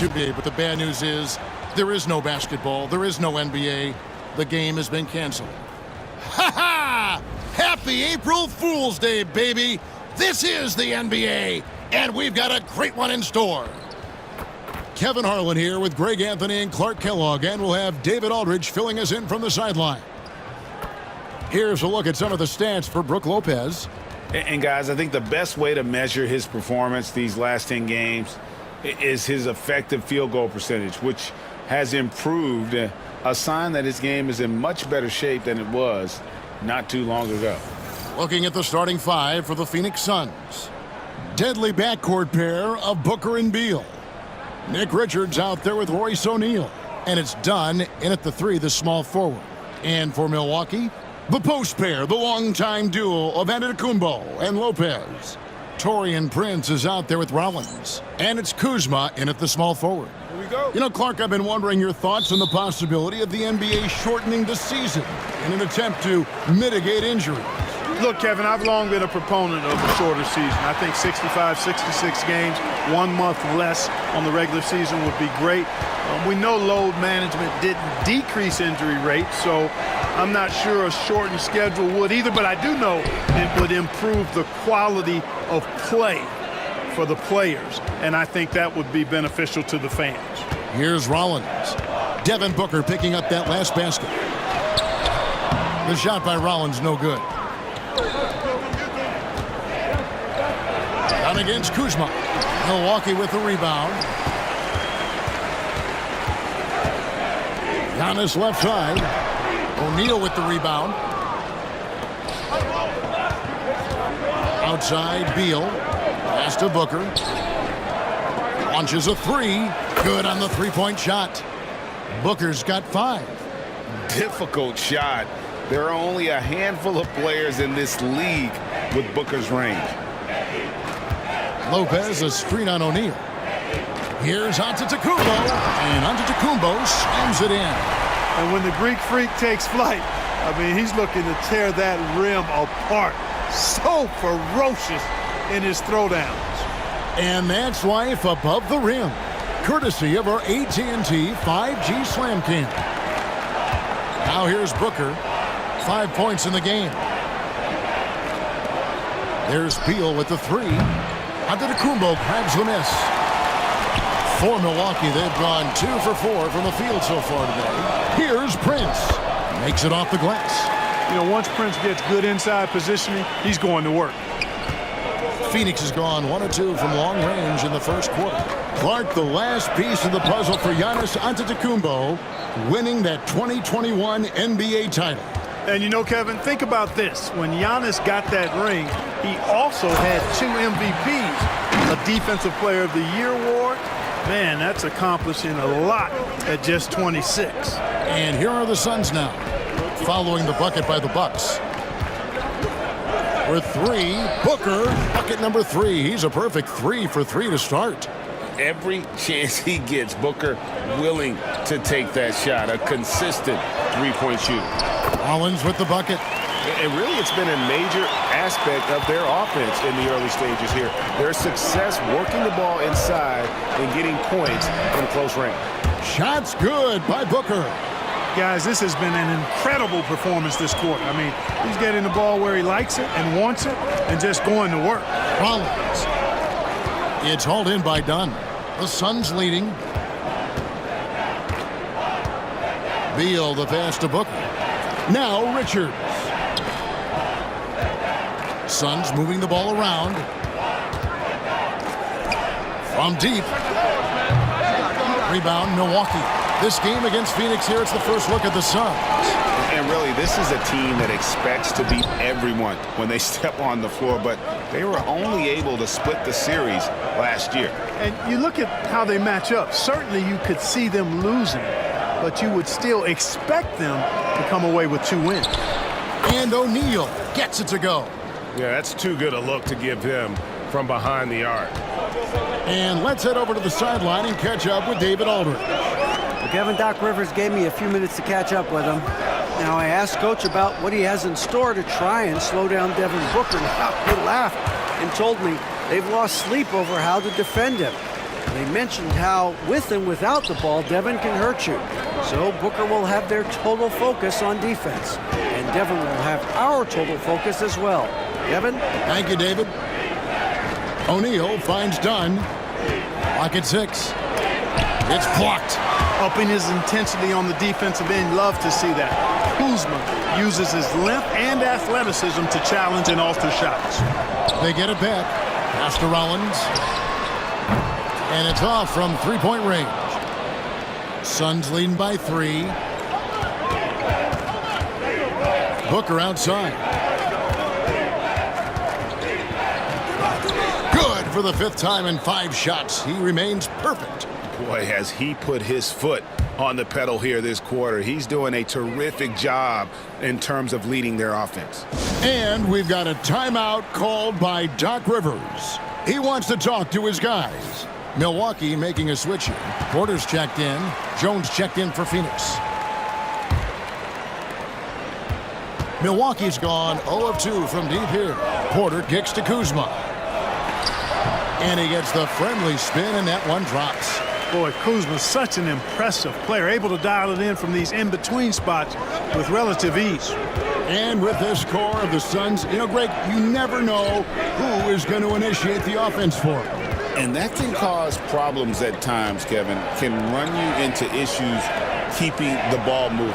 to be, but the bad news is there is no basketball, there is no NBA. The game has been canceled. Ha ha! Happy April Fool's Day, baby! This is the NBA, and we've got a great one in store. Kevin Harlan here with Greg Anthony and Clark Kellogg, and we'll have David Aldridge filling us in from the sideline. Here's a look at some of the stats for Brook Lopez. And guys, I think the best way to measure his performance these last 10 games is his effective field goal percentage, which has improved, a sign that his game is in much better shape than it was not too long ago. Looking at the starting five for the Phoenix Suns. Deadly backcourt pair of Booker and Beal. Nick Richards out there with Royce O'Neal. And it's done in at the three, the small forward. And for Milwaukee, the post pair, the longtime duo of Antetokounmpo and Lopez. Taurean Prince is out there with Rollins. And it's Kuzma in at the small forward. Here we go. You know, Clark, I've been wondering your thoughts on the possibility of the NBA shortening the season in an attempt to mitigate injuries. Look, Kevin, I've long been a proponent of a shorter season. I think 65, 66 games, 1 month less on the regular season would be great. We know load management didn't decrease injury rates, so I'm not sure a shortened schedule would either, but I do know it would improve the quality of play for the players, and I think that would be beneficial to the fans. Here's Rollins. Devin Booker picking up that last basket. The shot by Rollins, no good. Down against Kuzma. Milwaukee with the rebound. Giannis left side. O'Neal with the rebound. Outside, Beal. Pass to Booker. Launches a three. Good on the three-point shot. Booker's got 5. Difficult shot. There are only a handful of players in this league with Booker's range. Lopez, a screen on O'Neal. Here's Antetokounmpo, and Antetokounmpo slams it in. And when the Greek Freak takes flight, I mean, he's looking to tear that rim apart. So ferocious in his throwdowns. And that's life above the rim, courtesy of our AT&T 5G Slam Cam. Now here's Booker, 5 points in the game. There's Beal with the three. Antetokounmpo grabs the miss. For Milwaukee, they've gone 2 for 4 from the field so far today. Here's Prince. Makes it off the glass. You know, once Prince gets good inside positioning, he's going to work. Phoenix has gone 1 of 2 from long range in the first quarter. Clark, the last piece of the puzzle for Giannis Antetokounmpo, winning that 2021 NBA title. And you know, Kevin, think about this. When Giannis got that ring, he also had 2 MVPs, a Defensive Player of the Year award. Man, that's accomplishing a lot at just 26. And here are the Suns now, following the bucket by the Bucks. For 3, Booker, bucket number 3. He's a perfect 3 for 3 to start. Every chance he gets, Booker willing to take that shot. A consistent three-point shooter. Rollins with the bucket. And really, it's been a major aspect of their offense in the early stages here. Their success working the ball inside and getting points in close range. Shots good by Booker. Guys, this has been an incredible performance this quarter. I mean, he's getting the ball where he likes it and wants it and just going to work. Rollins. It's hauled in by Dunn. The Suns leading. Beal the pass to Booker. Now Richards. Suns moving the ball around. From deep. Rebound, Milwaukee. This game against Phoenix here, it's the first look at the Suns. And really, this is a team that expects to beat everyone when they step on the floor, but they were only able to split the series last year. And you look at how they match up. Certainly you could see them losing, but you would still expect them to come away with 2 wins. And O'Neal gets it to go. Yeah, that's too good a look to give him from behind the arc. And let's head over to the sideline and catch up with David Aldridge. Well, Kevin, Doc Rivers gave me a few minutes to catch up with him. Now, I asked Coach about what he has in store to try and slow down Devin Booker. He laughed and told me they've lost sleep over how to defend him. They mentioned how with and without the ball, Devin can hurt you. So Booker will have their total focus on defense. And Devin will have our total focus as well. Devin? Thank you, David. O'Neal finds Dunn. Lock at 6. It's blocked. Upping his intensity on the defensive end. Love to see that. Kuzma uses his length and athleticism to challenge and alter shots. They get it back. Pass to Rollins. And it's off from three-point range. Suns leading by 3. Booker outside. Good for the 5th time in 5 shots. He remains perfect. Boy, has he put his foot on the pedal here this quarter. He's doing a terrific job in terms of leading their offense. And we've got a timeout called by Doc Rivers. He wants to talk to his guys. Milwaukee making a switch here. Porter's checked in. Jones checked in for Phoenix. Milwaukee's gone 0 of 2 from deep here. Porter kicks to Kuzma. And he gets the friendly spin, and that one drops. Boy, Kuzma's such an impressive player, able to dial it in from these in-between spots with relative ease. And with this core of the Suns, Greg, you never know who is going to initiate the offense for him. And that can cause problems at times, Kevin. Can run you into issues keeping the ball moving.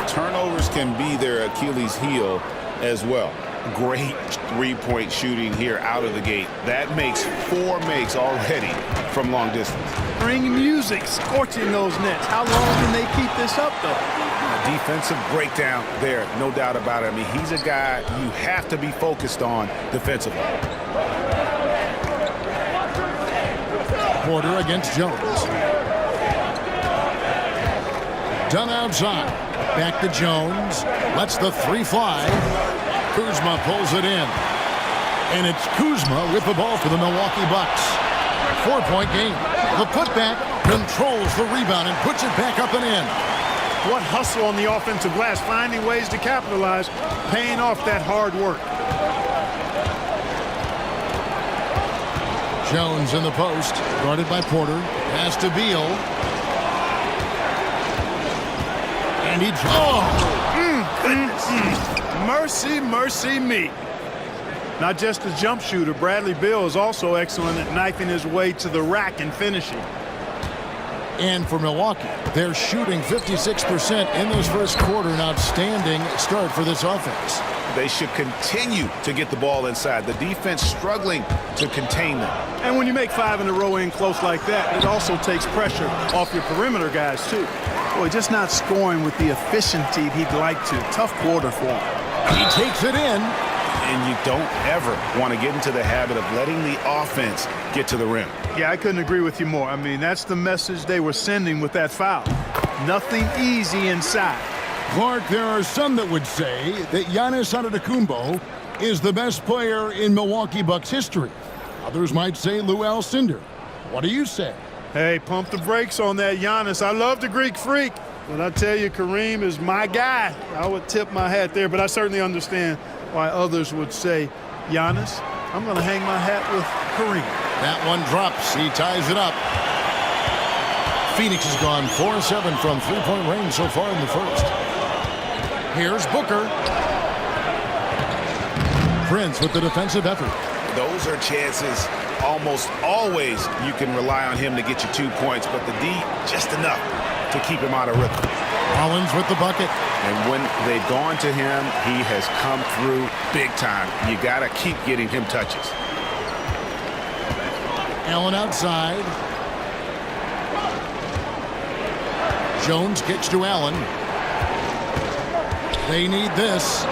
Turnovers can be their Achilles heel as well. Great three-point shooting here out of the gate. That makes 4 makes already from long distance. Bring music, scorching those nets. How long can they keep this up, though? A defensive breakdown there, no doubt about it. I mean, he's a guy you have to be focused on defensively. Porter against Jones. Dunn outside. Back to Jones. Lets the 3 fly. Kuzma pulls it in. And it's Kuzma with the ball for the Milwaukee Bucks. 4-point game. The putback controls the rebound and puts it back up and in. What hustle on the offensive glass, finding ways to capitalize, paying off that hard work. Jones in the post, guarded by Porter. Pass to Beal. And he... Mercy, mercy me. Not just a jump shooter, Bradley Beal is also excellent at knifing his way to the rack and finishing. And for Milwaukee, they're shooting 56% in this first quarter. An outstanding start for this offense. They should continue to get the ball inside. The defense struggling to contain them. And when you make 5 in a row in close like that, it also takes pressure off your perimeter guys, too. Boy, just not scoring with the efficiency he'd like to. Tough quarter for him. He takes it in. And you don't ever want to get into the habit of letting the offense get to the rim. Yeah, I couldn't agree with you more. I mean, that's the message they were sending with that foul. Nothing easy inside. Clark, there are some that would say that Giannis Antetokounmpo is the best player in Milwaukee Bucks history. Others might say Lou Alcindor. What do you say? Hey, pump the brakes on that Giannis. I love the Greek freak. But I tell you, Kareem is my guy. I would tip my hat there, but I certainly understand why others would say Giannis. I'm going to hang my hat with Kareem. That one drops. He ties it up. Phoenix has gone 4-7 from three-point range so far in the first. Here's Booker. Prince with the defensive effort. Those are chances almost always you can rely on him to get you 2 points, but the D just enough to keep him out of rhythm. Rollins with the bucket. And when they've gone to him, he has come through big time. You got to keep getting him touches. Allen outside. Jones kicks to Allen. They need this.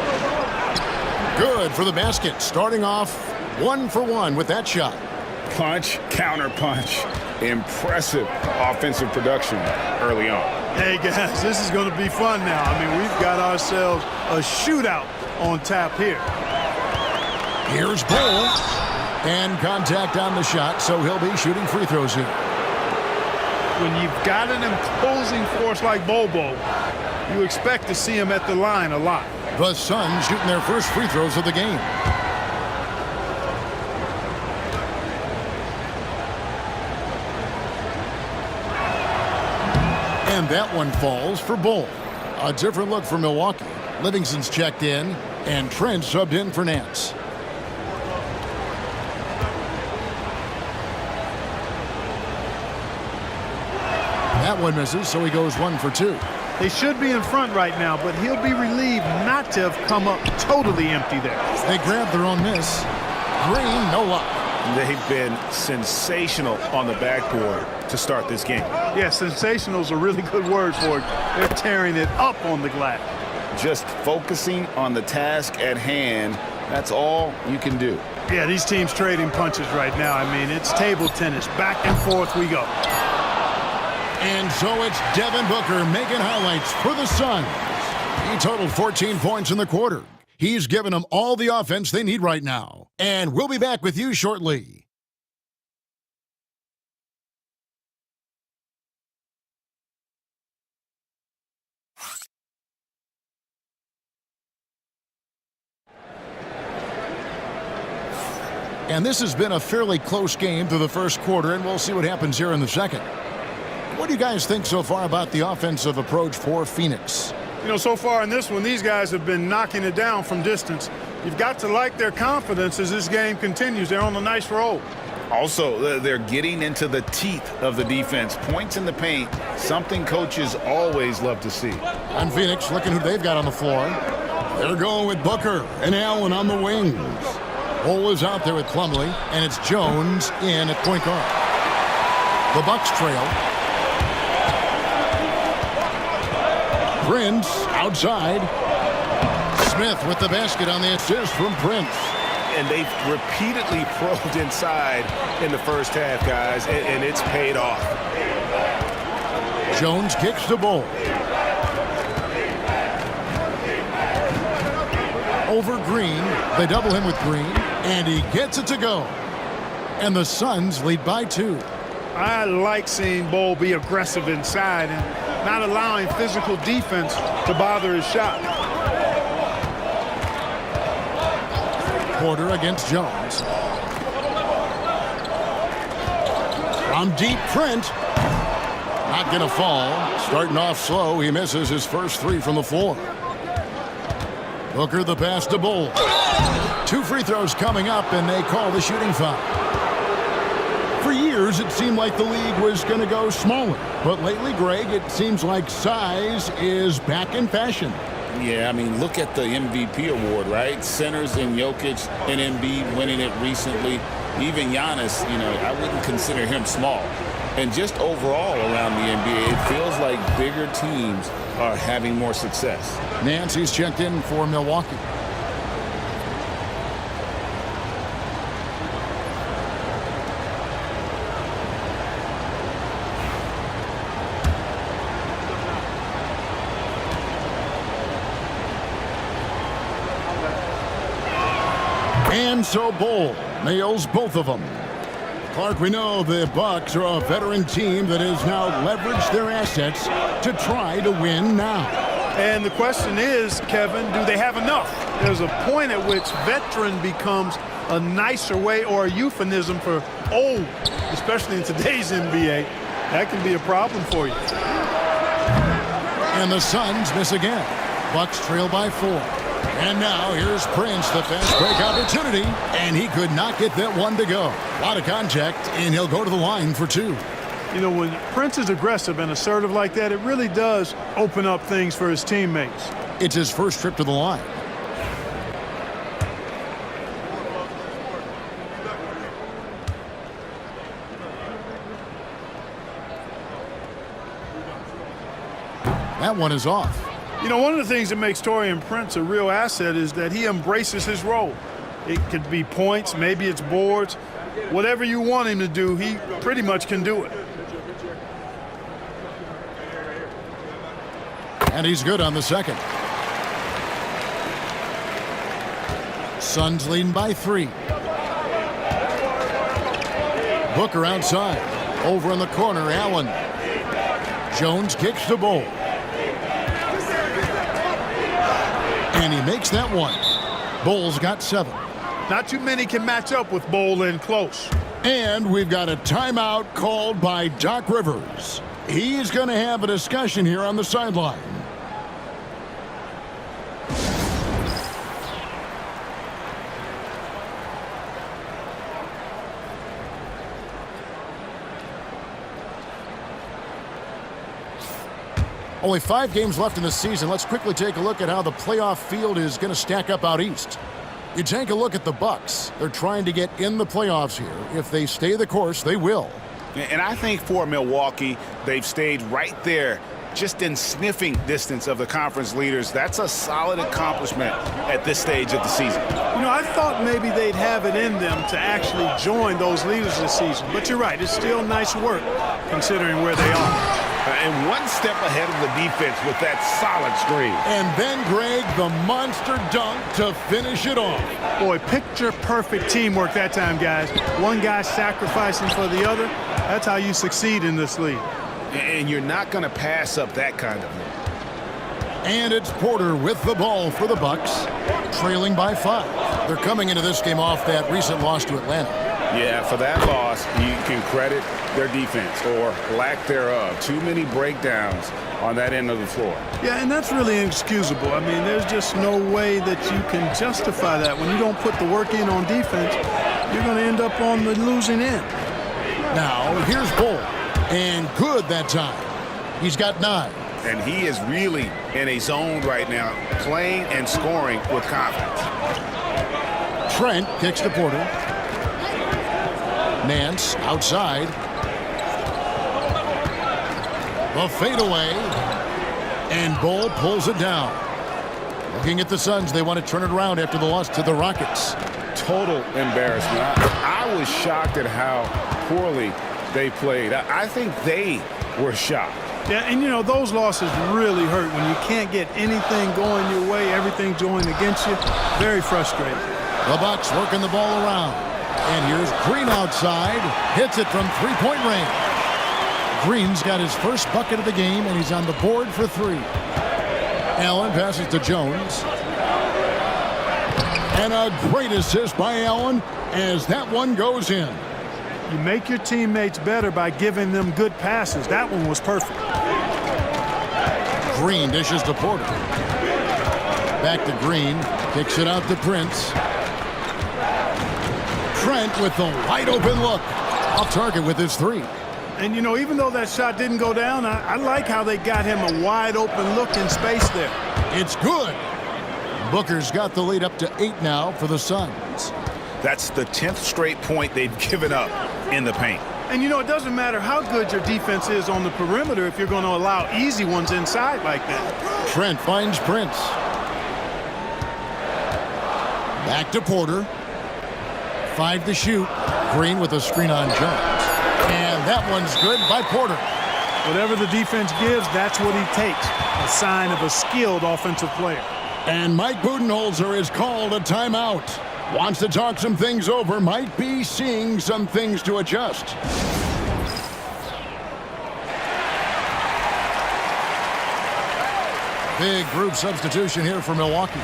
Good for the basket. Starting off 1 for 1 with that shot. Punch, counter punch. Impressive offensive production early on. Hey, guys, this is going to be fun now. I mean, we've got ourselves a shootout on tap here. Here's Bull. And contact on the shot, so he'll be shooting free throws here. When you've got an imposing force like Bobo, you expect to see him at the line a lot. The Suns shooting their first free throws of the game. And that one falls for Bull. A different look for Milwaukee. Livingston's checked in, and Trent subbed in for Nance. That one misses, so he goes 1 for 2. They should be in front right now, but he'll be relieved not to have come up totally empty there. They grab their own miss. Green, no luck. They've been sensational on the backboard to start this game. Yeah, sensational is a really good word for it. They're tearing it up on the glass. Just focusing on the task at hand, that's all you can do. Yeah, these teams trading punches right now. I mean, it's table tennis. Back and forth we go. And so it's Devin Booker making highlights for the Suns. He totaled 14 points in the quarter. He's given them all the offense they need right now. And we'll be back with you shortly. And this has been a fairly close game through the first quarter, and we'll see what happens here in the second. What do you guys think so far about the offensive approach for Phoenix? You know, so far in this one, these guys have been knocking it down from distance. You've got to like their confidence as this game continues. They're on a nice roll. Also, they're getting into the teeth of the defense. Points in the paint, something coaches always love to see. And Phoenix looking who they've got on the floor. They're going with Booker and Allen on the wings. Bull is out there with Plumlee, and it's Jones in at point guard. The Bucks trail. Prince outside. Smith with the basket on the assist from Prince. And they've repeatedly probed inside in the first half, guys, and it's paid off. Jones kicks the Bull. Over Green. They double him with Green, and he gets it to go. And the Suns lead by 2. I like seeing Bull be aggressive inside and not allowing physical defense to bother his shot. Porter against Jones. From deep, Trent. Not going to fall. Starting off slow, he misses his first 3 from the floor. Booker the pass to Bull. 2 free throws coming up, and they call the shooting foul. For years, it seemed like the league was going to go smaller. But lately, Greg, it seems like size is back in fashion. Yeah, I mean, look at the MVP award, right? Centers and Jokic and Embiid winning it recently. Even Giannis, you know, I wouldn't consider him small. And just overall around the NBA, it feels like bigger teams are having more success. Nancy's checked in for Milwaukee. And so Bull nails both of them. Clark, we know the Bucks are a veteran team that has now leveraged their assets to try to win now. And the question is, Kevin, do they have enough? There's a point at which veteran becomes a nicer way or a euphemism for old, especially in today's NBA. That can be a problem for you. And the Suns miss again. Bucks trail by 4. And now here's Prince, the fast break opportunity, and he could not get that one to go. A lot of contact, and he'll go to the line for 2. You know, when Prince is aggressive and assertive like that, it really does open up things for his teammates. It's his first trip to the line. That one is off. You know, one of the things that makes Taurean Prince a real asset is that he embraces his role. It could be points, maybe it's boards. Whatever you want him to do, he pretty much can do it. And he's good on the second. Suns leading by 3. Booker outside. Over in the corner, Allen. Jones kicks the Bull. And he makes that one. Bull's got 7. Not too many can match up with Bull in close. And we've got a timeout called by Doc Rivers. He's going to have a discussion here on the sideline. Only 5 games left in the season. Let's quickly take a look at how the playoff field is going to stack up out east. You take a look at the Bucks. They're trying to get in the playoffs here. If they stay the course, they will. And I think for Milwaukee, they've stayed right there, just in sniffing distance of the conference leaders. That's a solid accomplishment at this stage of the season. You know, I thought maybe they'd have it in them to actually join those leaders this season. But you're right, it's still nice work considering where they are. And one step ahead of the defense with that solid screen. And then, Greg, the monster dunk to finish it off. Boy, picture-perfect teamwork that time, guys. One guy sacrificing for the other. That's how you succeed in this league. And you're not going to pass up that kind of look. And it's Porter with the ball for the Bucks, trailing by 5. They're coming into this game off that recent loss to Atlanta. Yeah, for that loss, you can credit their defense or lack thereof. Too many breakdowns on that end of the floor. Yeah, and that's really inexcusable. I mean, there's just no way that you can justify that. When you don't put the work in on defense, you're going to end up on the losing end. Now, here's Bull. And good that time. He's got 9. And he is really in a zone right now, playing and scoring with confidence. Trent kicks to Porter. Nance outside. The fadeaway. And Bull pulls it down. Looking at the Suns, they want to turn it around after the loss to the Rockets. Total embarrassment. I was shocked at how poorly they played. I think they were shocked. Yeah, and you know, those losses really hurt when you can't get anything going your way, everything's going against you. Very frustrating. The Bucks working the ball around. And here's Green outside. Hits it from 3-point range. Green's got his first bucket of the game, and he's on the board for 3. Allen passes to Jones. And a great assist by Allen as that one goes in. You make your teammates better by giving them good passes. That one was perfect. Green dishes to Porter. Back to Green. Kicks it out to Prince. Trent with the wide open look. Off target with his 3. And, you know, even though that shot didn't go down, I like how they got him a wide open look in space there. It's good. Booker's got the lead up to 8 now for the Suns. That's the 10th straight point they've given up in the paint. And, you know, it doesn't matter how good your defense is on the perimeter if you're going to allow easy ones inside like that. Trent finds Prince. Back to Porter. 5 to shoot. Green with a screen on Jones. And that one's good by Porter. Whatever the defense gives, that's what he takes. A sign of a skilled offensive player. And Mike Budenholzer is called a timeout. Wants to talk some things over. Might be seeing some things to adjust. Big group substitution here for Milwaukee.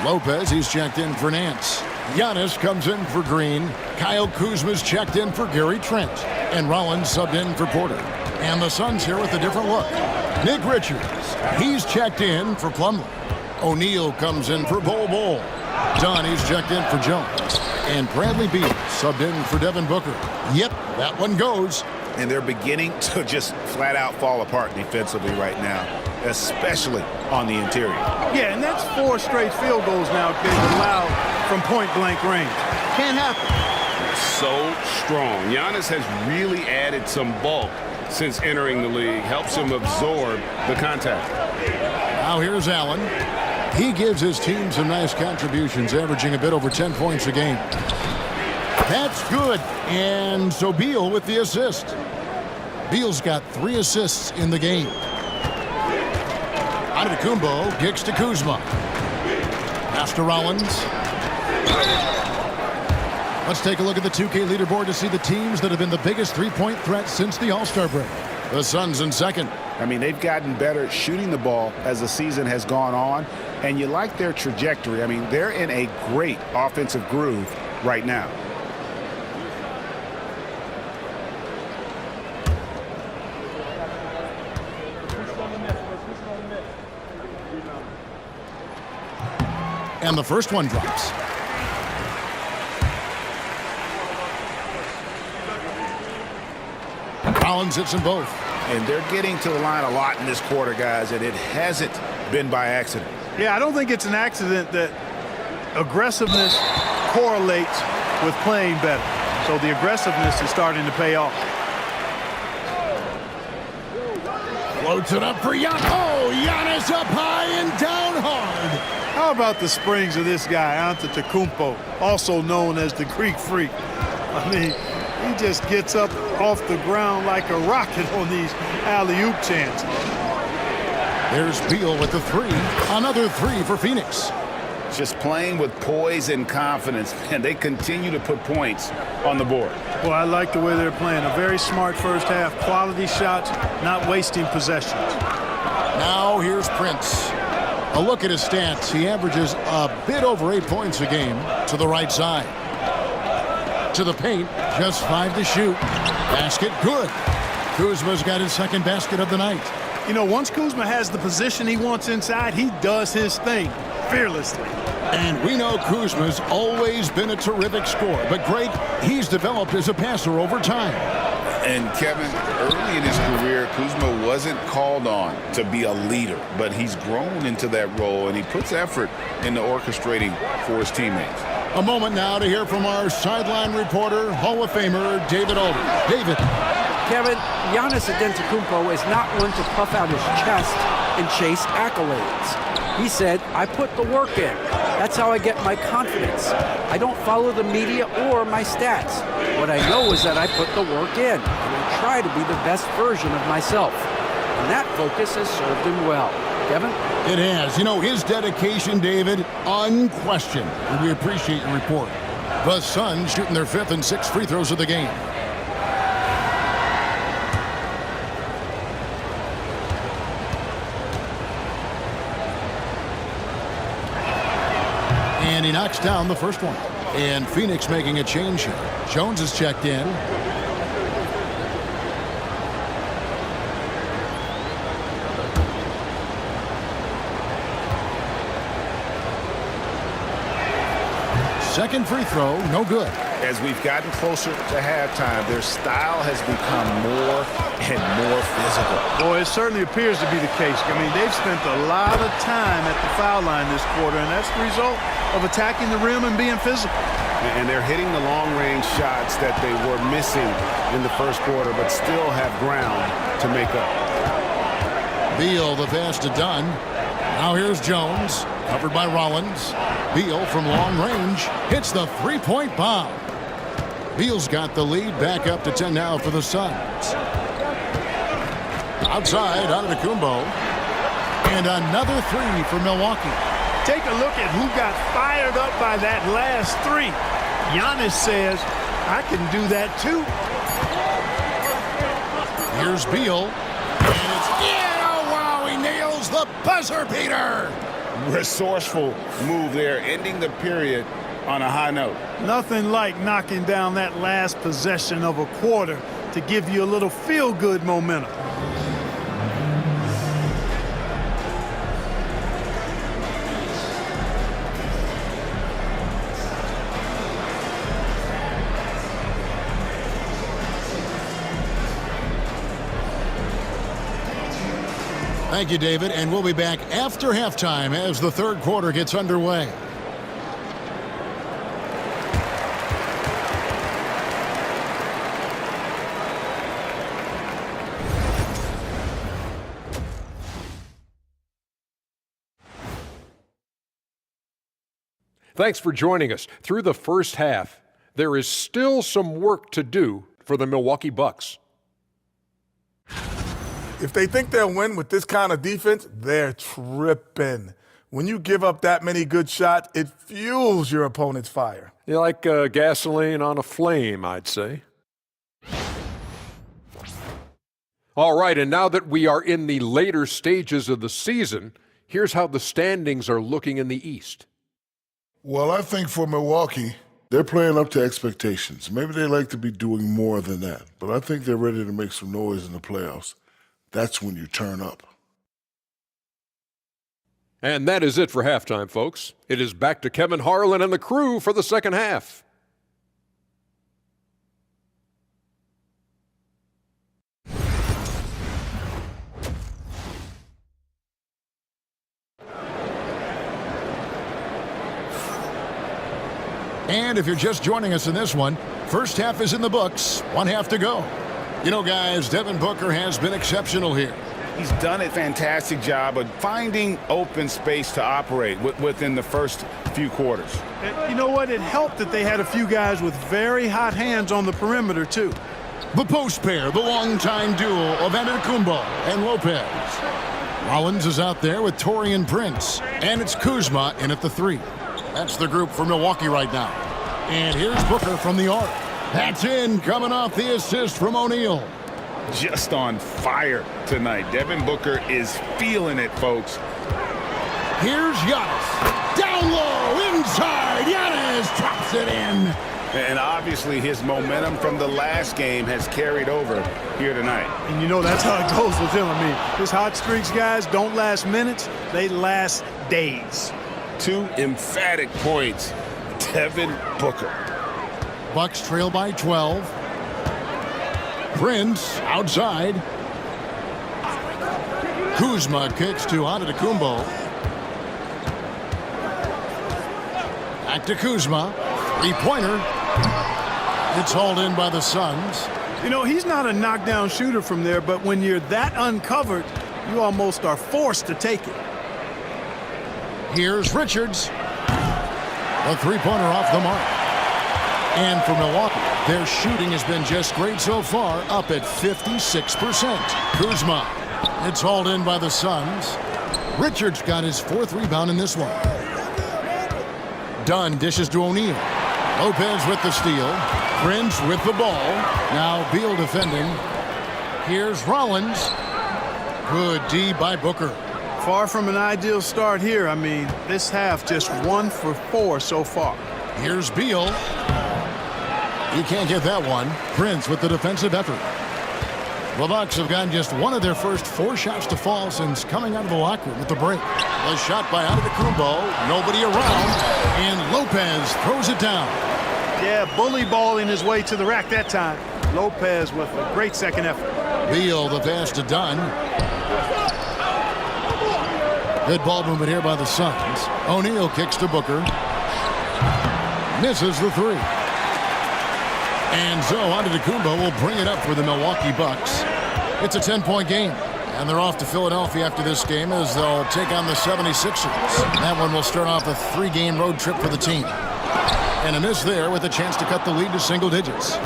Lopez, he's checked in for Nance. Giannis comes in for Green. Kyle Kuzma's checked in for Gary Trent. And Rollins subbed in for Porter. And the Suns here with a different look. Nick Richards, he's checked in for Plumlee. O'Neal comes in for Bol. Donnie's checked in for Jones. And Bradley Beal subbed in for Devin Booker. Yep, that one goes. And they're beginning to just flat out fall apart defensively right now, especially on the interior. Yeah, and that's 4 straight field goals now being allowed from point-blank range. Can't happen. So strong. Giannis has really added some bulk since entering the league. Helps him absorb the contact. Now here's Allen. He gives his team some nice contributions, averaging a bit over 10 points a game. That's good. And so Beal with the assist. Beal's got 3 assists in the game. Antetokounmpo kicks to Kuzma. Pass to Rollins. Let's take a look at the 2K leaderboard to see the teams that have been the biggest three-point threat since the All-Star break. The Suns in second. I mean, they've gotten better shooting the ball as the season has gone on, and you like their trajectory. I mean, they're in a great offensive groove right now. And the first one drops. Collins hits them both. And they're getting to the line a lot in this quarter, guys, and it hasn't been by accident. Yeah, I don't think it's an accident that aggressiveness correlates with playing better. So the aggressiveness is starting to pay off. Floats it up for Giannis. Oh, Giannis up high and down hard. How about the springs of this guy, Antetokounmpo, also known as the Greek Freak? I mean, he just gets up off the ground like a rocket on these alley-oop chances. There's Beal with the three. Another three for Phoenix. Just playing with poise and confidence, and they continue to put points on the board. Well, I like the way they're playing. A very smart first half. Quality shots, not wasting possessions. Now here's Prince. A look at his stats. He averages a bit over 8 points a game to the right side. To the paint, just 5 to shoot. Basket, good. Kuzma's got his second basket of the night. You know, once Kuzma has the position he wants inside, he does his thing fearlessly. And we know Kuzma's always been a terrific scorer. But, Greg, he's developed as a passer over time. And, Kevin, early in his career, Kuzma wasn't called on to be a leader, but he's grown into that role, and he puts effort into orchestrating for his teammates. A moment now to hear from our sideline reporter, Hall of Famer David Aldridge. David. Kevin, Giannis Antetokounmpo is not one to puff out his chest and chase accolades. He said, I put the work in. That's how I get my confidence. I don't follow the media or my stats. What I know is that I put the work in, and I try to be the best version of myself. And that focus has served him well. Kevin? It has. You know, his dedication, David, unquestioned. And we appreciate your report. The Suns shooting their 5th and 6th free throws of the game. And he knocks down the first one. And Phoenix making a change here. Jones is checked in. Second free throw, no good. As we've gotten closer to halftime, their style has become more and more physical. Boy, it certainly appears to be the case. I mean, they've spent a lot of time at the foul line this quarter, and that's the result of attacking the rim and being physical. And they're hitting the long-range shots that they were missing in the first quarter, but still have ground to make up. Beal, the pass to Dunn. Now here's Jones, covered by Rollins. Beal from long range hits the three-point bomb. Beal's got the lead, back up to 10 now for the Suns. Outside, Antetokounmpo. And another three for Milwaukee. Take a look at who got fired up by that last three. Giannis says, I can do that too. Here's Beal. And it's in. Oh, wow, he nails the buzzer beater. Resourceful move there, ending the period on a high note. Nothing like knocking down that last possession of a quarter to give you a little feel-good momentum. Thank you, David, and we'll be back after halftime as the third quarter gets underway. Thanks for joining us. Through the first half, there is still some work to do for the Milwaukee Bucks. If they think they'll win with this kind of defense, they're tripping. When you give up that many good shots, it fuels your opponent's fire. You like gasoline on a flame, I'd say. All right, and now that we are in the later stages of the season, here's how the standings are looking in the East. Well, I think for Milwaukee, they're playing up to expectations. Maybe they like to be doing more than that, but I think they're ready to make some noise in the playoffs. That's when you turn up. And that is it for halftime, folks. It is back to Kevin Harlan and the crew for the second half. And if you're just joining us in this one, first half is in the books, one half to go. You know, guys, Devin Booker has been exceptional here. He's done a fantastic job of finding open space to operate within the first few quarters. You know what? It helped that they had a few guys with very hot hands on the perimeter, too. The post pair, the longtime duo of Antetokounmpo and Lopez. Rollins is out there with Taurean Prince, and it's Kuzma in at the 3. That's the group for Milwaukee right now. And here's Booker from the arc. That's in, coming off the assist from O'Neal. Just on fire tonight. Devin Booker is feeling it, folks. Here's Giannis. Down low, inside. Giannis drops it in. And obviously his momentum from the last game has carried over here tonight. And you know that's how it goes with him. I mean, his hot streaks, guys, don't last minutes. They last days. 2 emphatic points. Devin Booker. Bucks trail by 12. Prince outside. Kuzma kicks to Antetokounmpo. Back to Kuzma. 3-pointer. It's hauled in by the Suns. You know, he's not a knockdown shooter from there, but when you're that uncovered, you almost are forced to take it. Here's Richards. A 3-pointer off the mark. And for Milwaukee, their shooting has been just great so far, up at 56%. Kuzma. It's hauled in by the Suns. Richards got his 4th rebound in this one. Dunn dishes to O'Neal. Lopez with the steal. Prince with the ball. Now Beal defending. Here's Rollins. Good D by Booker. Far from an ideal start here. I mean, this half just 1 for 4 so far. Here's Beal. He can't get that one. Prince with the defensive effort. The Bucks have gotten just one of their first 4 shots to fall since coming out of the locker room with the break. A shot by Antetokounmpo. Nobody around. And Lopez throws it down. Yeah, bully balling his way to the rack that time. Lopez with a great second effort. Beal the pass to Dunn. Good ball movement here by the Suns. O'Neal kicks to Booker. Misses the 3. And so Antetokounmpo will bring it up for the Milwaukee Bucks. It's a 10-point game. And they're off to Philadelphia after this game as they'll take on the 76ers. That one will start off a 3-game road trip for the team. And a miss there with a chance to cut the lead to single digits.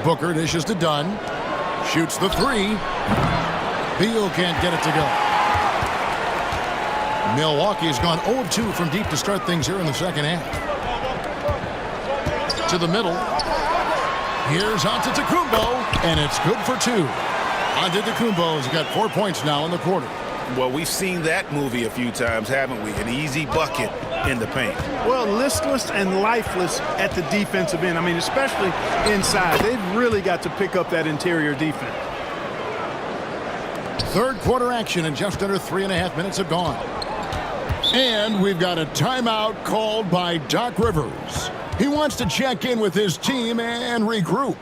Booker dishes to Dunn. Shoots the 3. Beal can't get it to go. Milwaukee has gone 0-2 from deep to start things here in the second half. To the middle. Here's Antetokounmpo, and it's good for 2. Antetokounmpo's got 4 points now in the quarter. Well, we've seen that movie a few times, haven't we? An easy bucket in the paint. Well, listless and lifeless at the defensive end. I mean, especially inside. They've really got to pick up that interior defense. Third quarter action, and just under 3.5 minutes have gone. And we've got a timeout called by Doc Rivers. He wants to check in with his team and regroup.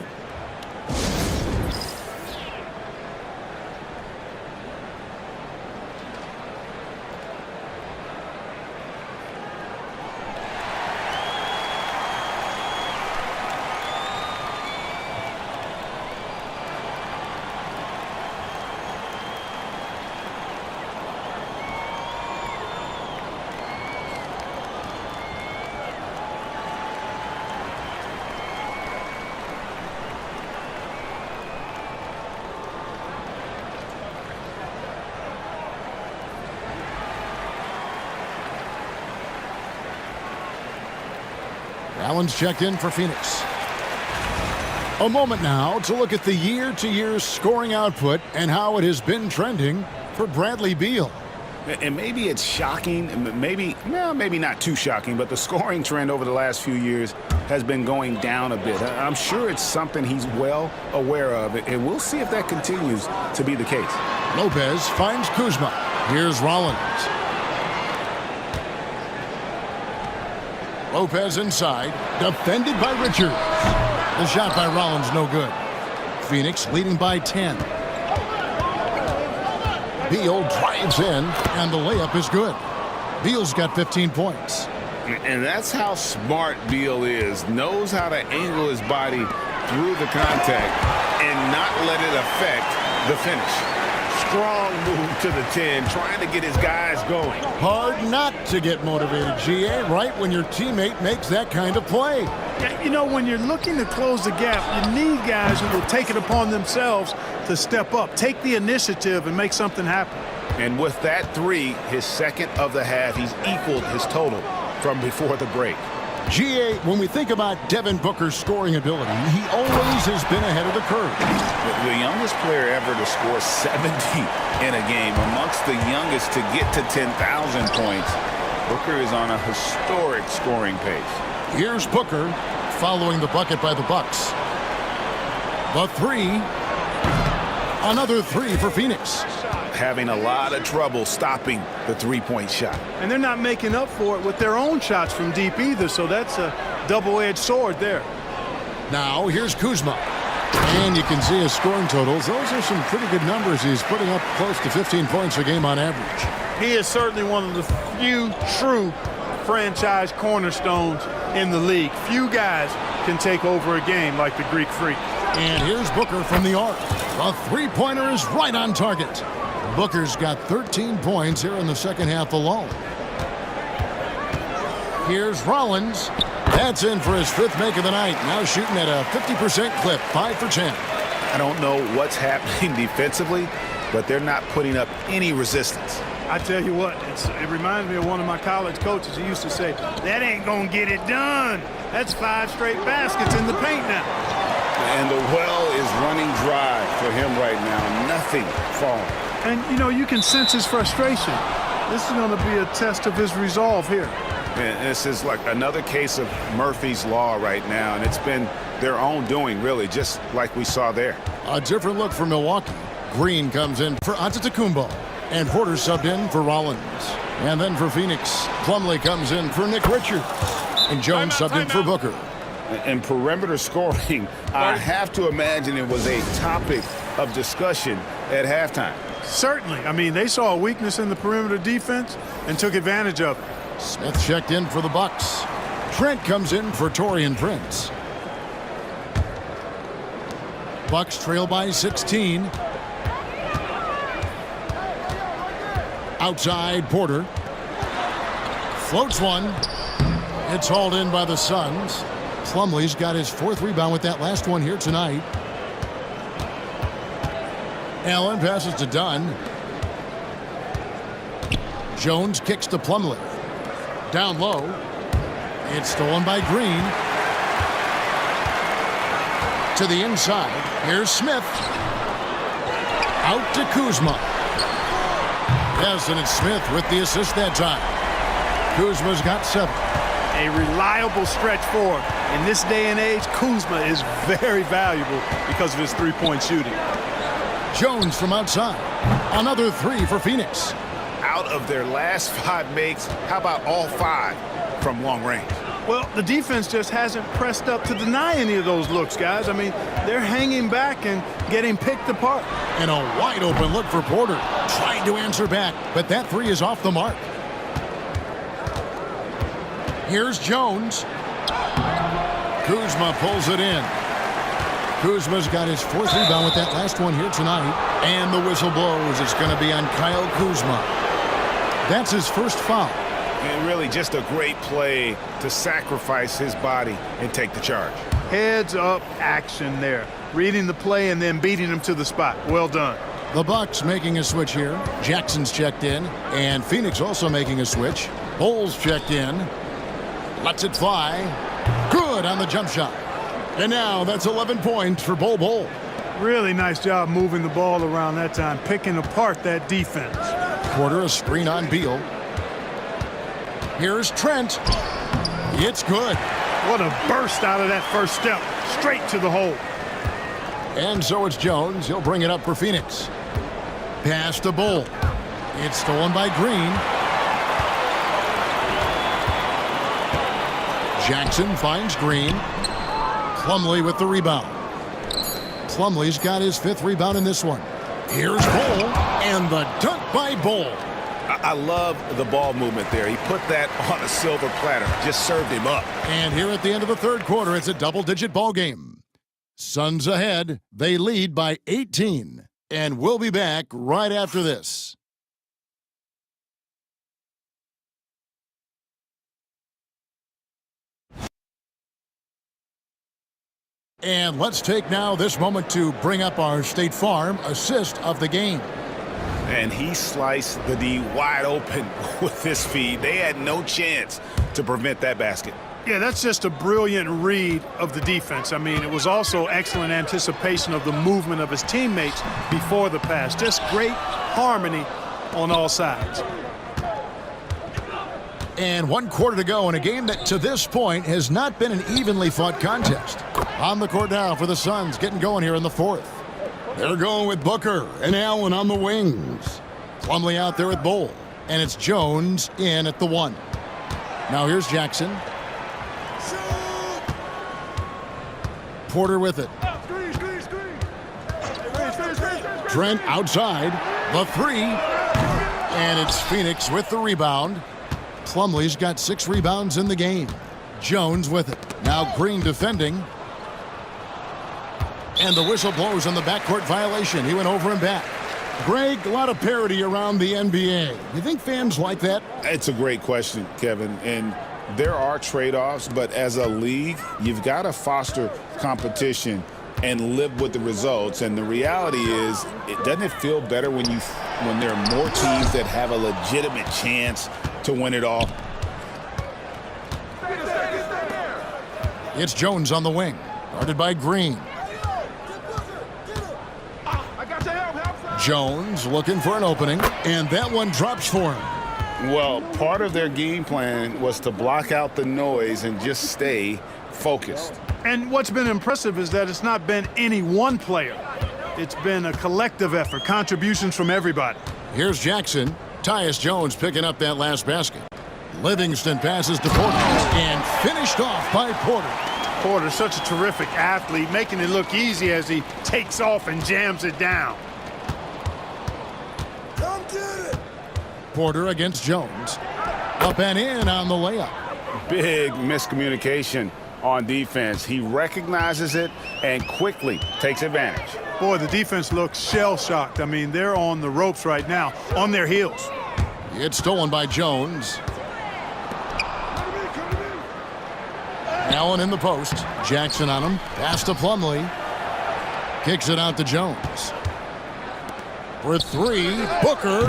Allen's checked in for Phoenix. A moment now to look at the year-to-year scoring output and how it has been trending for Bradley Beal. And maybe it's shocking, maybe not too shocking, but the scoring trend over the last few years has been going down a bit. I'm sure it's something he's well aware of, and we'll see if that continues to be the case. Lopez finds Kuzma. Here's Rollins. Lopez inside, defended by Richards. The shot by Rollins, no good. Phoenix leading by 10. Beal drives in, and the layup is good. Beal's got 15 points. And that's how smart Beal is. Knows how to angle his body through the contact and not let it affect the finish. Strong move to the 10, trying to get his guys going. Hard not to get motivated, GA, right when your teammate makes that kind of play. Yeah, you know, when you're looking to close the gap, you need guys who will take it upon themselves to step up, take the initiative, and make something happen. And with that three, his second of the half, he's equaled his total from before the break. GA, when we think about Devin Booker's scoring ability, he always has been ahead of the curve. The youngest player ever to score 70 in a game, amongst the youngest to get to 10,000 points. Booker is on a historic scoring pace. Here's Booker following the bucket by the Bucks. The three. Another three for Phoenix. Having a lot of trouble stopping the three-point shot. And they're not making up for it with their own shots from deep either, so that's a double-edged sword there. Now here's Kuzma. And you can see his scoring totals. Those are some pretty good numbers. He's putting up close to 15 points a game on average. He is certainly one of the few true franchise cornerstones in the league. Few guys can take over a game like the Greek Freak. And here's Booker from the arc. The three-pointer is right on target. Booker's got 13 points here in the second half alone. Here's Rollins. That's in for his fifth make of the night. Now shooting at a 50% clip, 5 for 10. I don't know what's happening defensively, but they're not putting up any resistance. I tell you what, it reminds me of one of my college coaches. He used to say, that ain't gonna get it done. That's 5 straight baskets in the paint now. And the well is running dry for him right now. Nothing falling. And, you know, you can sense his frustration. This is going to be a test of his resolve here. And this is like another case of Murphy's Law right now, and it's been their own doing, really, just like we saw there. A different look for Milwaukee. Green comes in for Antetokounmpo, and Porter subbed in for Rollins. And then for Phoenix, Plumlee comes in for Nick Richards, and Jones subbed in for Booker. And perimeter scoring, I have to imagine it was a topic of discussion at halftime. Certainly. I mean, they saw a weakness in the perimeter defense and took advantage of it. Smith checked in for the Bucks. Trent comes in for Taurean Prince. Bucks trail by 16. Outside, Porter. Floats one. It's hauled in by the Suns. Plumlee's got his 4th rebound with that last one here tonight. Allen passes to Dunn. Jones kicks to Plumlee. Down low. It's stolen by Green. To the inside. Here's Smith. Out to Kuzma. Yes, and it's Smith with the assist that time. Kuzma's got 7. A reliable stretch forward. In this day and age, Kuzma is very valuable because of his three-point shooting. Jones from outside. Another 3 for Phoenix. Out of their last 5 makes, how about all 5 from long range? Well, the defense just hasn't pressed up to deny any of those looks, guys. I mean, they're hanging back and getting picked apart. And a wide open look for Porter. Trying to answer back, but that 3 is off the mark. Here's Jones. Kuzma pulls it in. Kuzma's got his 4th rebound with that last one here tonight. And the whistle blows. It's going to be on Kyle Kuzma. That's his first foul. And really just a great play to sacrifice his body and take the charge. Heads up action there. Reading the play and then beating him to the spot. Well done. The Bucks making a switch here. Jackson's checked in. And Phoenix also making a switch. Bowles checked in. Lets it fly. Good on the jump shot. And now that's 11 points for Bol. Really nice job moving the ball around that time, picking apart that defense. Porter a screen on Beal. Here's Trent. It's good. What a burst out of that first step. Straight to the hole. And so it's Jones. He'll bring it up for Phoenix. Pass to Bull. It's stolen by Green. Jackson finds Green. Plumlee with the rebound. Plumlee's got his 5th rebound in this one. Here's Bull, and the dunk by Bull. I love the ball movement there. He put that on a silver platter, just served him up. And here at the end of the 3rd quarter, it's a double-digit ball game. Suns ahead. They lead by 18. And we'll be back right after this. And let's take now this moment to bring up our State Farm assist of the game. And he sliced the D wide open with this feed. They had no chance to prevent that basket. Yeah, that's just a brilliant read of the defense. I mean, it was also excellent anticipation of the movement of his teammates before the pass. Just great harmony on all sides. And 1 quarter to go in a game that to this point has not been an evenly fought contest. On the court now for the Suns, getting going here in the 4th. They're going with Booker and Allen on the wings. Plumlee out there with Bull. And it's Jones in at the 1. Now here's Jackson. Porter with it. Trent outside. The 3. And it's Phoenix with the rebound. Plumlee's got 6 rebounds in the game. Jones with it. Now Green defending. And the whistle blows on the backcourt violation. He went over and back. Greg, a lot of parity around the NBA. You think fans like that? It's a great question, Kevin. And there are trade-offs, but as a league, you've got to foster competition and live with the results. And the reality is, doesn't it feel better when there are more teams that have a legitimate chance to win it all? It's Jones on the wing, guarded by Green. Jones looking for an opening, and that one drops for him. Well, part of their game plan was to block out the noise and just stay focused. And what's been impressive is that it's not been any one player. It's been a collective effort, contributions from everybody. Here's Jackson. Tyus Jones picking up that last basket. Livingston passes to Porter and finished off by Porter. Porter, such a terrific athlete, making it look easy as he takes off and jams it down. Come get it. Porter against Jones. Up and in on the layup. Big miscommunication on defense. He recognizes it and quickly takes advantage. Boy, the defense looks shell-shocked. I mean, they're on the ropes right now, on their heels. It's stolen by Jones. Allen in the post. Jackson on him. Pass to Plumlee. Kicks it out to Jones. For 3, Booker.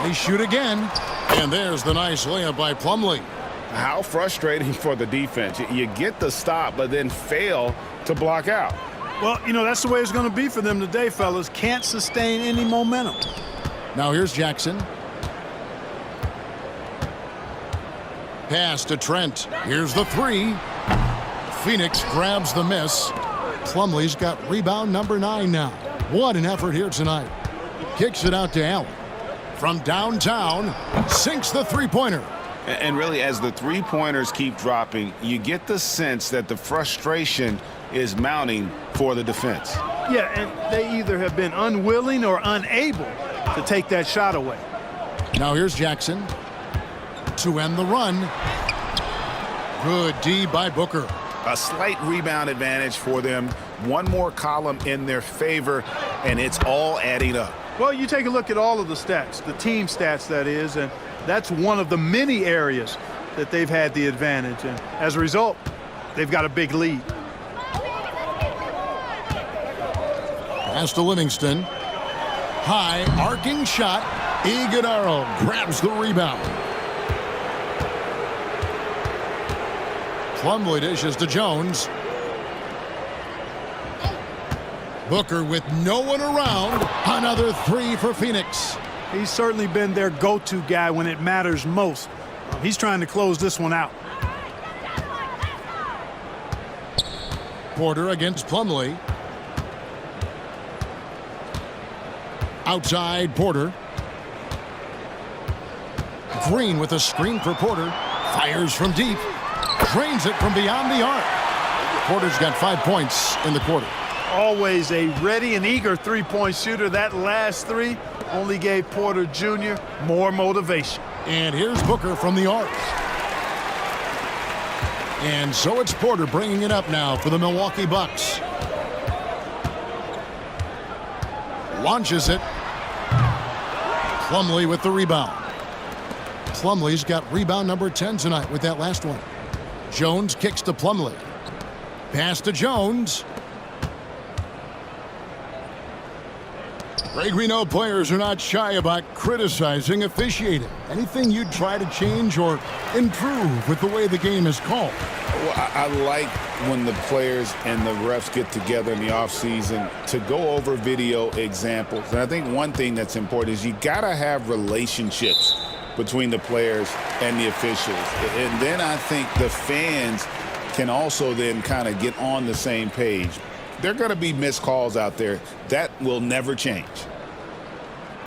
They shoot again. And there's the nice layup by Plumlee. How frustrating for the defense. You get the stop, but then fail to block out. Well, you know, that's the way it's going to be for them today, fellas. Can't sustain any momentum. Now here's Jackson. Pass to Trent. Here's the 3. Phoenix grabs the miss. Plumlee's got rebound number 9 now. What an effort here tonight. Kicks it out to Allen. From downtown, sinks the three-pointer. And really, as the three-pointers keep dropping, you get the sense that the frustration is mounting for the defense. Yeah, and they either have been unwilling or unable to take that shot away. Now here's Jackson to end the run. Good D by Booker. A slight rebound advantage for them. One more column in their favor, and it's all adding up. Well, you take a look at all of the stats, the team stats, that is, and that's one of the many areas that they've had the advantage. And as a result, they've got a big lead. Pass to Livingston. High, arcing shot. Iguodala grabs the rebound. Plumlee dishes to Jones. Booker with no one around. Another 3 for Phoenix. He's certainly been their go-to guy when it matters most. He's trying to close this one out. Porter against Plumlee. Outside, Porter. Green with a screen for Porter. Fires from deep. Drains it from beyond the arc. Porter's got 5 points in the quarter. Always a ready and eager three-point shooter. That last three only gave Porter Jr. more motivation. And here's Booker from the arc. And so it's Porter bringing it up now for the Milwaukee Bucks. Launches it. Plumlee with the rebound. Plumlee's got rebound number 10 tonight with that last one. Jones kicks to Plumlee. Pass to Jones. Greg, we know players are not shy about criticizing officiating. Anything you'd try to change or improve with the way the game is called? Well, I like when the players and the refs get together in the offseason to go over video examples. And I think one thing that's important is you got to have relationships between the players and the officials. And then I think the fans can also then kind of get on the same page. There are going to be missed calls out there. That will never change.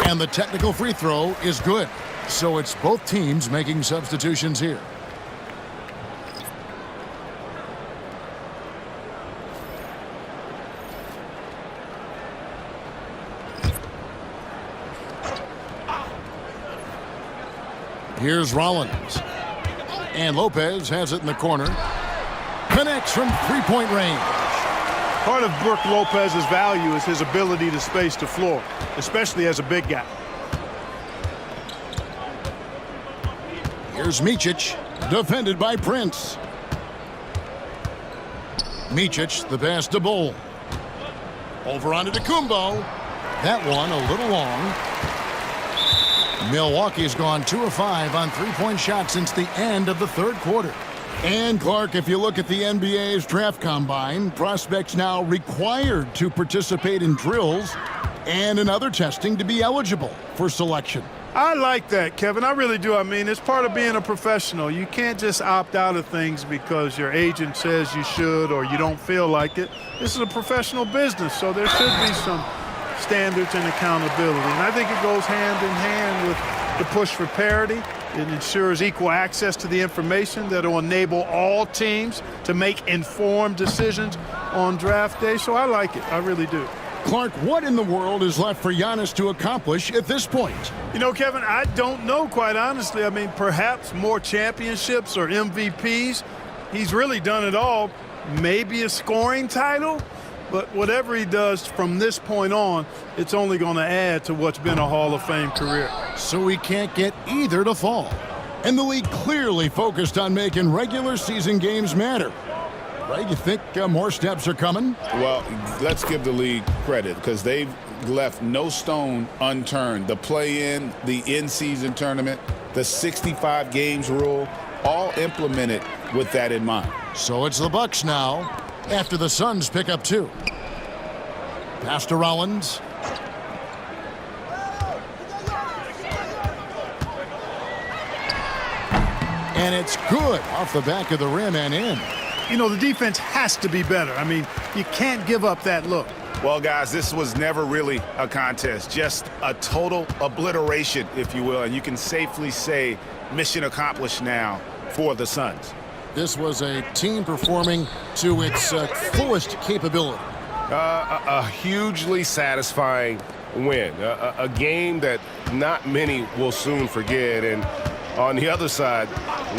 And the technical free throw is good. So it's both teams making substitutions here. Here's Rollins. And Lopez has it in the corner. Connects from three-point range. Part of Brook Lopez's value is his ability to space the floor, especially as a big guy. Here's Micic, defended by Prince. Micic, the pass to Bull. Over onto Kumbo. That one a little long. Milwaukee's gone 2 of 5 on three-point shots since the end of the third quarter. And, Clark, if you look at the NBA's draft combine, prospects now required to participate in drills and in other testing to be eligible for selection. I like that, Kevin. I really do. I mean, it's part of being a professional. You can't just opt out of things because your agent says you should or you don't feel like it. This is a professional business, so there should be some standards and accountability. And I think it goes hand in hand with the push for parity. It ensures equal access to the information that will enable all teams to make informed decisions on draft day. So I like it. I really do. Clark, what in the world is left for Giannis to accomplish at this point? You know, Kevin, I don't know, quite honestly. I mean, perhaps more championships or MVPs. He's really done it all. Maybe a scoring title. But whatever he does from this point on, it's only going to add to what's been a Hall of Fame career. So he can't get either to fall. And the league clearly focused on making regular season games matter. Right? You think more steps are coming? Well, let's give the league credit because they've left no stone unturned. The play-in, the in-season tournament, the 65 games rule, all implemented with that in mind. So it's the Bucks now after the Suns pick up 2. Pass to Rollins. And it's good off the back of the rim and in. You know, the defense has to be better. I mean, you can't give up that look. Well, guys, this was never really a contest, just a total obliteration, if you will. And you can safely say mission accomplished now for the Suns. This was a team performing to its fullest capability. A hugely satisfying win. A game that not many will soon forget. And on the other side,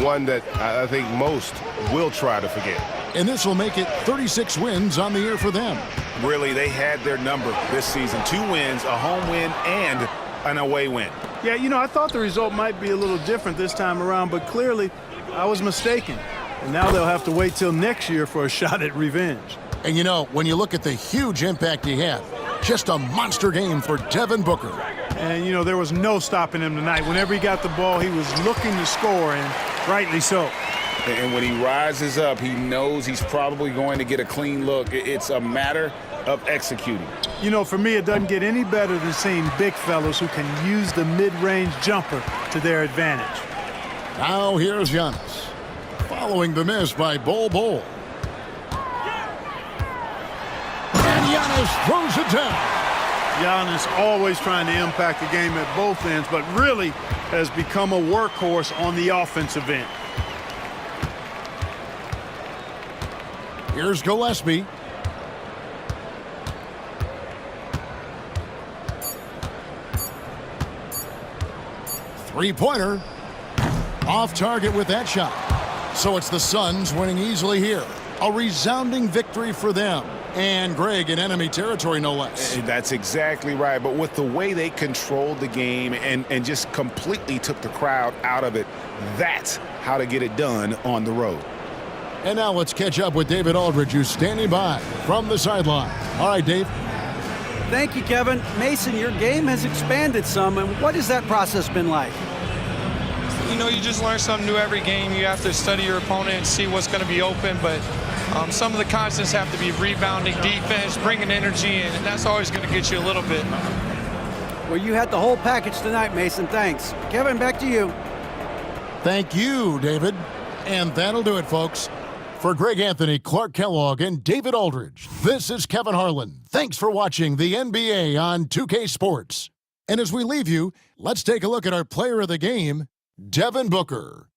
one that I think most will try to forget. And this will make it 36 wins on the year for them. Really, they had their number this season. 2 wins, a home win, and an away win. Yeah, you know, I thought the result might be a little different this time around, but clearly I was mistaken. And now they'll have to wait till next year for a shot at revenge. And, you know, when you look at the huge impact he had, just a monster game for Devin Booker. And, you know, there was no stopping him tonight. Whenever he got the ball, he was looking to score, and rightly so. And when he rises up, he knows he's probably going to get a clean look. It's a matter of executing. You know, for me, it doesn't get any better than seeing big fellas who can use the mid-range jumper to their advantage. Now here's Giannis, following the miss by Bol. And Giannis throws it down. Giannis always trying to impact the game at both ends, but really has become a workhorse on the offensive end. Here's Gillespie. Three-pointer. Off target with that shot. So it's the Suns winning easily here. A resounding victory for them. And Greg in enemy territory, no less. That's exactly right. But with the way they controlled the game and just completely took the crowd out of it, that's how to get it done on the road. And now let's catch up with David Aldridge, who's standing by from the sideline. All right, Dave. Thank you, Kevin. Mason, your game has expanded some, and what has that process been like? You know, you just learn something new every game. You have to study your opponent and see what's going to be open, but some of the constants have to be rebounding, defense, bringing energy, and that's always going to get you a little bit. Well, you had the whole package tonight, Mason. Thanks. Kevin, back to you. Thank you, David. And that'll do it, folks. For Greg Anthony, Clark Kellogg, and David Aldridge, this is Kevin Harlan. Thanks for watching the NBA on 2K Sports. And as we leave you, let's take a look at our player of the game, Devin Booker.